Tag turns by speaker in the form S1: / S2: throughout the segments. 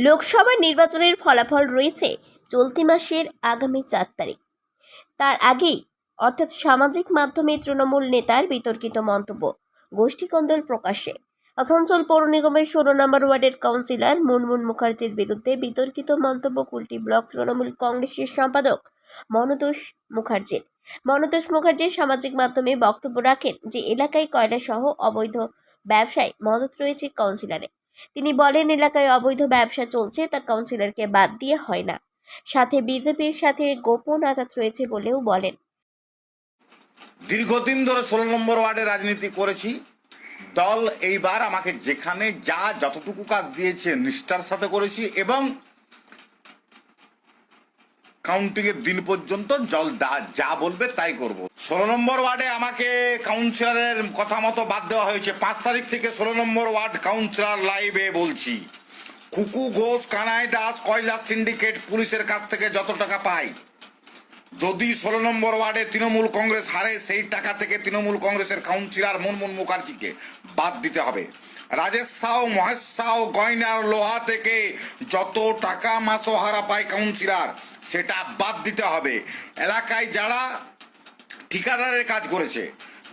S1: লোকসভা নির্বাচনের ফলাফল রয়েছে চলতি মাসের আগামী 4 তারিখ। তার আগেই অর্থাৎ সামাজিক মাধ্যমে তৃণমূল নেতার বিতর্কিত মন্তব্য গোষ্ঠীকন্দল প্রকাশ্যে। আসানসোল পৌর নিগমের 16 নম্বর ওয়ার্ডের কাউন্সিলর মুনমুন মুখার্জির বিরুদ্ধে বিতর্কিত মন্তব্য কুলটি ব্লক তৃণমূল কংগ্রেসের সম্পাদক মনতোষ মুখার্জি সামাজিক মাধ্যমে বক্তব্য রাখেন যে এলাকায় কয়লা সহ অবৈধ ব্যবসায় মদত রয়েছে কাউন্সিলরে। তিনি বলেন, এলাকায় অবৈধ ব্যবসা চলছে, তা কাউন্সিলরকে বাদ দিয়ে হয় না। সাথে বিজেপির সাথে গোপন আঘাত রয়েছে বলেও বলেন।
S2: দীর্ঘদিন ধরে 16 নম্বর ওয়ার্ডে রাজনীতি করেছি। দল এইবার আমাকে যেখানে যতটুকু কাজ দিয়েছে নিষ্ঠার সাথে করেছি এবং কাউন্টিং এর দিন পর্যন্ত যা বলবে তাই করব। 16 নম্বর ওয়ার্ডে আমাকে কাউন্সিলরের কথা মতো বাদ দেওয়া হয়েছে। 5 তারিখ থেকে 16 নম্বর ওয়ার্ড কাউন্সিলর লাইভে বলছি, খুকু ঘোষ, কানাই দাস কয়লা সিন্ডিকেট পুলিশের কাছ থেকে যত টাকা পায়, যদি 16 নম্বর ওয়ার্ডে তৃণমূল কংগ্রেস হারে, সেই টাকা থেকে তৃণমূল কংগ্রেসের কাউন্সিলর মুনমুন মুখার্জিকে বাদ দিতে হবে। রাজেশ সাউ, মহেশ সাউ, গয়নার লোহা থেকে যত টাকা মাসোহারা পায় কাউন্সিলর, সেটা বাদ দিতে হবে। এলাকায় যারা ঠিকাদারের কাজ করেছে,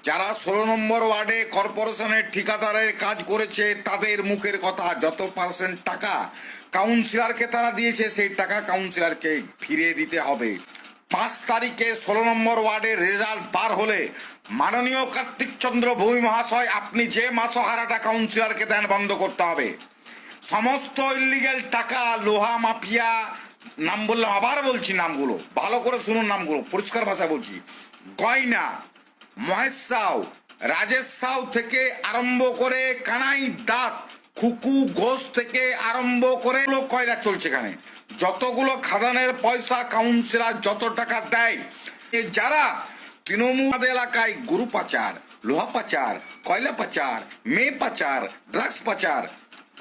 S2: যারা 16 নম্বর ওয়ার্ডে কর্পোরেশনের ঠিকাদারের কাজ করেছে, তাদের মুখের কথা, যত পার্সেন্ট টাকা কাউন্সিলরকে তারা দিয়েছে, সেই টাকা কাউন্সিলরকে ফিরিয়ে দিতে হবে। 5 তারিখে 16 নম্বর ওয়ার্ডের রেজাল্ট বার হলে মাননীয় কার্তিক চন্দ্র ভূমি মহাশয়, আপনি যে মাসোহারাটা কাউন্সিলরকে দেন বন্ধ করতে হবে। সমস্ত ইলিগেল টাকা, লোহা মাফিয়া, নাম বললাম, আবার বলছি নামগুলো, ভালো করে শুনুন নামগুলো, পরিষ্কার ভাষায় বলছি, গয়না, মহেশ সাউ, রাজেশ সাউ থেকে আরম্ভ করে কানাই দাস, খুকু ঘোষ থেকে আরম্ভ করে কয়লা চলছে এখানে। যতগুলো খাদানের পয়সা কাউন্সিলর যত টাকা দেয়, যারা তৃণমূল এলাকায় গরু পাচার, লোহা পাচার, কয়লা পাচার, মেয়ে পাচার, ড্রাগস পাচার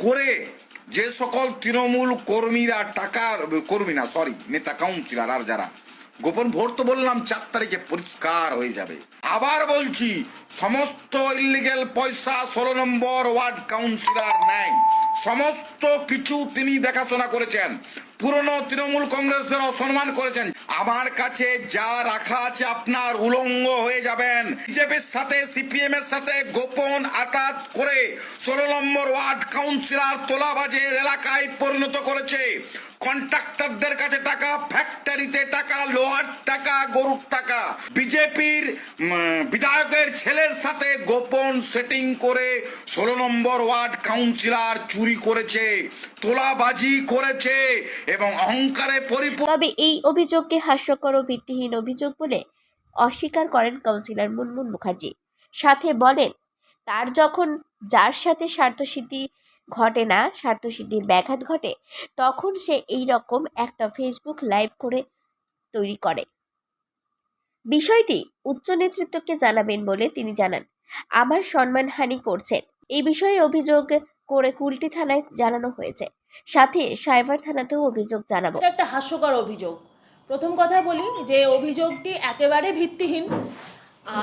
S2: করে যে সকল তৃণমূল কর্মীরা নেতা কাউন্সিলর আর যারা গোপন ভোট, তো বললাম 4 তারিখে পরিষ্কার হয়ে যাবে। আবার বলছি, সমস্ত ইলিগেল পয়সা 16 নম্বর ওয়ার্ড কাউন্সিলর নেয়, সমস্ত কিছু তিনি দেখাশোনা করেছেন, পুরনো তৃণমূল কংগ্রেসদের অসম্মান করেছেন। আমার কাছে যা রাখা আছে আপনার উলঙ্গ হয়ে যাবেন। বিজেপির সাথে, সিপিএম এর সাথে গোপন আঘাত করে 16 নম্বর ওয়ার্ড কাউন্সিলর তোলাবাজের এলাকায় পরিণত করেছে। কন্ট্রাক্টরদের কাছে টাকা, ফ্যাক্টরিতে টাকা, লোহার টাকা, গরুর টাকা। বিজেপির বিধায়কের ছেলের সাথে গোপন সেটিং করে 16 নম্বর ওয়ার্ড কাউন্সিলর চুরি করেছে, তোলাবাজি করেছে এবং অহংকারে পরিপূর্ণ।
S1: তবে এই অভিযোগকে হাস্যকর ও ভিত্তিহীন অভিযোগ বলে অস্বীকার করেন কাউন্সিলর মুনমুন মুখার্জি। সাথে বলেন, তার যখন যার সাথে স্বার্থসিদ্ধির ব্যাঘাত ঘটে, তখন সে এই রকম একটা ফেসবুক লাইভ করে তৈরি করে। বিষয়টি উচ্চ নেতৃত্বকে জানাবেন বলে তিনি জানান। আমার সম্মানহানি করছেন, এই বিষয়ে অভিযোগ করে কুলটি থানায় জানানো হয়েছে, সাথে সাইবার থানাতেও অভিযোগ জানাবো।
S3: এটা একটা হাস্যকর অভিযোগ। প্রথম কথা বলি যে অভিযোগটি একেবারে ভিত্তিহীন।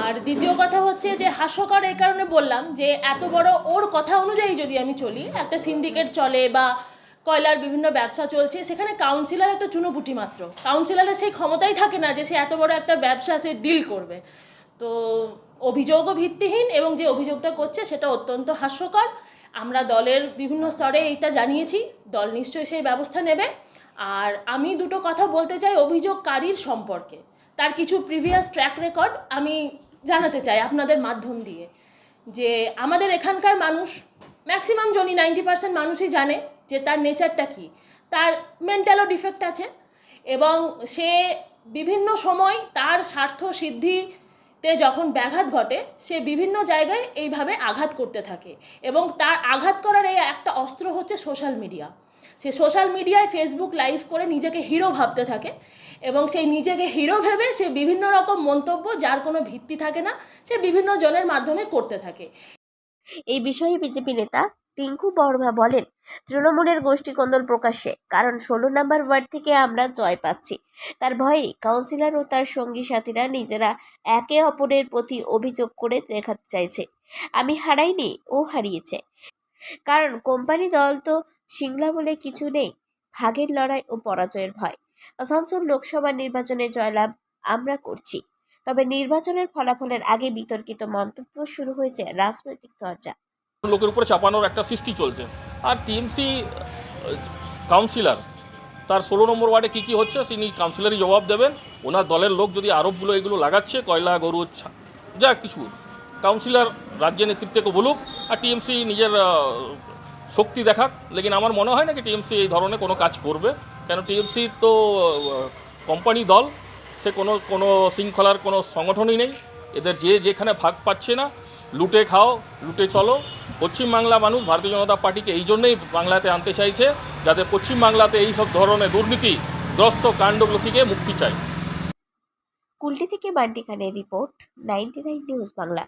S3: আর দ্বিতীয় কথা হচ্ছে যে হাস্যকর এই কারণে বললাম যে এত বড়, ওর কথা অনুযায়ী যদি আমি চলি, একটা সিন্ডিকেট চলে বা কয়লার বিভিন্ন ব্যবসা চলছে, সেখানে কাউন্সিলর একটা চুনোপুটি মাত্র। কাউন্সিলরের সেই ক্ষমতাই থাকে না যে সে এত বড় একটা ব্যবসা সে ডিল করবে। তো অভিযোগও ভিত্তিহীন এবং যে অভিযোগটা করছে সেটা অত্যন্ত হাস্যকর। আমরা দলের বিভিন্ন স্তরে এইটা জানিয়েছি, দল নিশ্চয়ই সেই ব্যবস্থা নেবে। আর আমি দুটো কথা বলতে চাই অভিযোগকারীর সম্পর্কে। তার কিছু প্রিভিয়াস ট্র্যাক রেকর্ড আমি জানাতে চাই আপনাদের মাধ্যম দিয়ে, যে আমাদের এখানকার মানুষ ম্যাক্সিমাম জনই 90% মানুষই জানে যে তার নেচারটা কী। তার মেন্টালও ডিফেক্ট আছে এবং সে বিভিন্ন সময় তার স্বার্থ সিদ্ধিতে যখন ব্যাঘাত ঘটে, সে বিভিন্ন জায়গায় এইভাবে আঘাত করতে থাকে এবং তার আঘাত করার এই একটা অস্ত্র হচ্ছে সোশ্যাল মিডিয়া। সে সোশ্যাল মিডিয়ায় ফেসবুক লাইভ করে নিজেকে হিরো ভাবতে থাকে এবং সেই নিজেকে হিরো ভেবে সে বিভিন্ন রকম মন্তব্য, যার কোনো ভিত্তি থাকে না, সে বিভিন্ন জনের মাধ্যমে করতে থাকে।
S1: এই বিষয়ে বিজেপি নেতা টিঙ্কু বড়ভা বলেন, তৃণমূলের গোষ্ঠীকন্দল প্রকাশ্যে, কারণ 16 নম্বর ওয়ার্ড থেকে আমরা জয় পাচ্ছি। তার ভয়ে কাউন্সিলর ও তার সঙ্গী সাথীরা নিজেরা একে অপরের প্রতি অভিযোগ করে দেখাতে চাইছে, আমি হারাইনি, ও হারিয়েছে। কারণ কোম্পানি দল তো সিংলা বলে কিছু নেই, ভাগের লড়াই ও পরাজয়ের ভয়। আসানসোল লোকসভা নির্বাচনে জয়লাভ আমরা করছি, তবে নির্বাচনের ফলাফলের আগে বিতর্কিত মন্তব্য শুরু হয়েছে রাজনৈতিক চর্চা।
S4: লোকের উপরে চাপানোর একটা সৃষ্টি চলছে। আর টিএমসি কাউন্সিলর তার 16 নম্বর ওয়ার্ডে কী কী হচ্ছে তিনি কাউন্সিলরই জবাব দেবেন। ওনার দলের লোক যদি আরোপগুলো এগুলো লাগাচ্ছে, কয়লা গরু যা কিছু, কাউন্সিলর রাজ্য নেতৃত্বকে বলুক আর টিএমসি নিজের শক্তি দেখাক। লেকিন আমার মনে হয় না কি টিএমসি এই ধরনের কোনো কাজ করবে, কেন টিএমসি তো কোম্পানি দল, সে কোনো শৃঙ্খলার কোনো সংগঠনই নেই। এদের যেখানে ভাগ পাচ্ছে না, লুটে খাও লুটে চলো। পশ্চিমবাংলা মানুষ ভারতীয় জনতা পার্টিকে এই জন্যই বাংলাতে আনতে চাইছে, যাতে পশ্চিমবাংলাতে এই সব ধরনের দুর্নীতিগ্রস্ত কাণ্ডগুলো থেকে মুক্তি চায়।
S1: কুলটি থেকে বান্টি খানের রিপোর্ট, 99 নিউজ বাংলা।